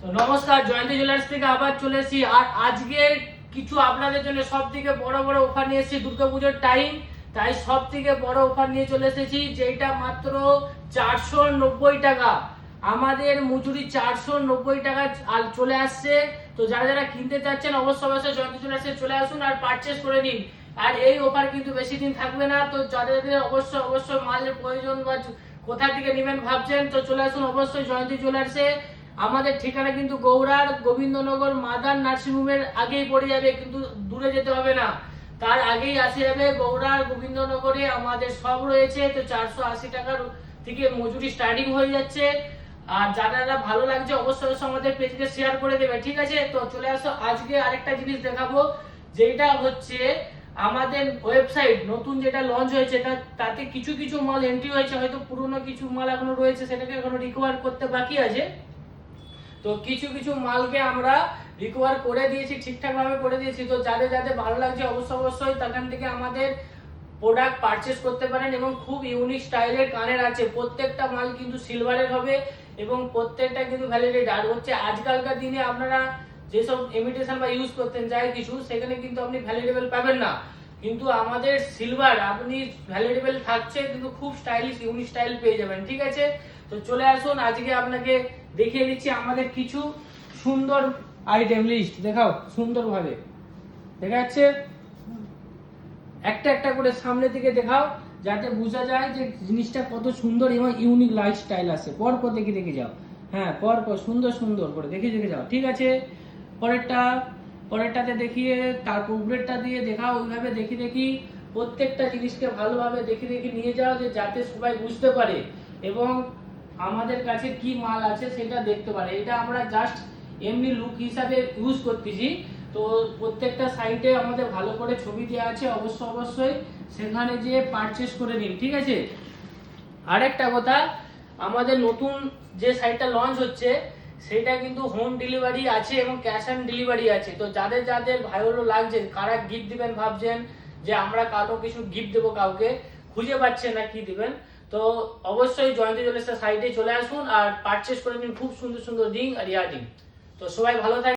তো নমস্কার, জয়ন্তী জুয়েলার্স থেকে আবার চলে এসেছি। আর আজকে কিছু আপনাদের জন্য সব থেকে বড় বড় অফার নিয়ে এসেছি। দুর্গাপুজোর টাইম, তাই সব থেকে বড় অফার নিয়ে চলে এসেছি, যেটা মাত্র 490 টাকা। আমাদের মজুরি 490 টাকা চলে আসছে। তো যারা যারা কিনতে চাচ্ছেন অবশ্যই জয়ন্তী জুয়েলার্সে চলে আসুন আর পারচেস করে নিন। আর এই অফার কিন্তু বেশি দিন থাকবে না। তো যাদের অবশ্যই মালের প্রয়োজন বা কোথা থেকে নেবেন ভাবছেন, তো চলে আসুন অবশ্যই জয়ন্তী জুয়েলার্সে। আমাদের ঠিকানা কিন্তু গৌড়ার গোবিন্দনগর মাদার নার্সিংহোমের আগেই পড়ে যাবে, কিন্তু দূরে যেতে হবে না, তার আগেই আসে যাবে। গৌড়ার গোবিন্দনগরে আমাদের সব রয়েছে। তো 480 টাকার থেকে মজুরি স্টার্টিং হয়ে যাচ্ছে। আর যারা ভালো লাগছে অবশ্যই আমাদের পেজে শেয়ার করে দেবে, ঠিক আছে? তো চলে আসো, আজকে আরেকটা জিনিস দেখাবো, যেটা হচ্ছে আমাদের ওয়েবসাইট নতুন যেটা লঞ্চ হয়েছে, তাতে কিছু কিছু মাল এন্ট্রি হয়েছে, হয়তো পুরনো কিছু মাল এখনো রয়েছে, সেটাকে এখনো রিকভার করতে বাকি আছে। তো কিছু কিছু মালকে আমরা রিকভার করে দিয়েছি, ঠিকঠাক ভাবে করে দিয়েছি। তো যাদের যাদের ভালো লাগছে অবশ্যই সেখান থেকে আমাদের প্রোডাক্ট পারচেস করতে পারেন। এবং খুব ইউনিক স্টাইলের কানের আছে, প্রত্যেকটা মাল কিন্তু সিলভারের হবে এবং প্রত্যেকটা কিন্তু ভ্যালিডেট। আর হচ্ছে আজকালকার দিনে আপনারা যেসব ইমিটেশন বা ইউজ করতেন যাই কিছু, সেখানে কিন্তু আপনি ভ্যালিডেবল পাবেন না, কিন্তু আমাদের সিলভার আপনি ভ্যালিডেবল থাকছে, কিন্তু খুব স্টাইলিশ ইউনিক স্টাইল পেয়ে যাবেন, ঠিক আছে? তো চলে আসুন, আজকে আপনাকে দেখিয়ে দিচ্ছি আমাদের কিছু সুন্দর আইটেম লিস্ট। দেখাও সুন্দরভাবে দেখা যাচ্ছে, একটা একটা করে সামনে থেকে দেখাও, যাতে বোঝা যায় যে জিনিসটা কত সুন্দর এবং ইউনিক লাইফ স্টাইল আছে। পর দেখে যাও, হ্যাঁ পর সুন্দর করে দেখে যাও, ঠিক আছে? পরেরটাতে দেখিয়ে তারপর উপরেরটা দিয়ে দেখাও, ওইভাবে দেখি প্রত্যেকটা জিনিসকে ভালোভাবে দেখে নিয়ে যাও, যে যাতে সবাই বুঝতে পারে এবং আমাদের কাছে কি মাল আছে সেটা দেখতে পারে। এটা আমরা জাস্ট এমনি লুক হিসাবে ইউজ করতেছি। তো প্রত্যেকটা সাইটে আমাদের ভালো করে ছবি দেওয়া আছে, অবশ্যই সেখানে যেয়ে পারচেস করে নিন, ঠিক আছে? আরেকটা কথা, আমাদের নতুন যে সাইটটা লঞ্চ হচ্ছে সেটা কিন্তু হোম ডেলিভারি আছে এবং ক্যাশ অন ডেলিভারি আছে। তো যাদের যাদের ভালো লাগছে, কারা গিফট দিবেন ভাবছেন, যে আমরা কারো কিছু গিফট দেবো, কাউকে খুঁজে পাচ্ছেন না কি দিবেন, তো অবশ্যই জয়ন্তী জুয়েলার্সের সাইটে চলে আসুন আর পারচেস করে নিন খুব সুন্দর রিং আর ইয়াররিং। তো সবাই ভালো থাকবেন।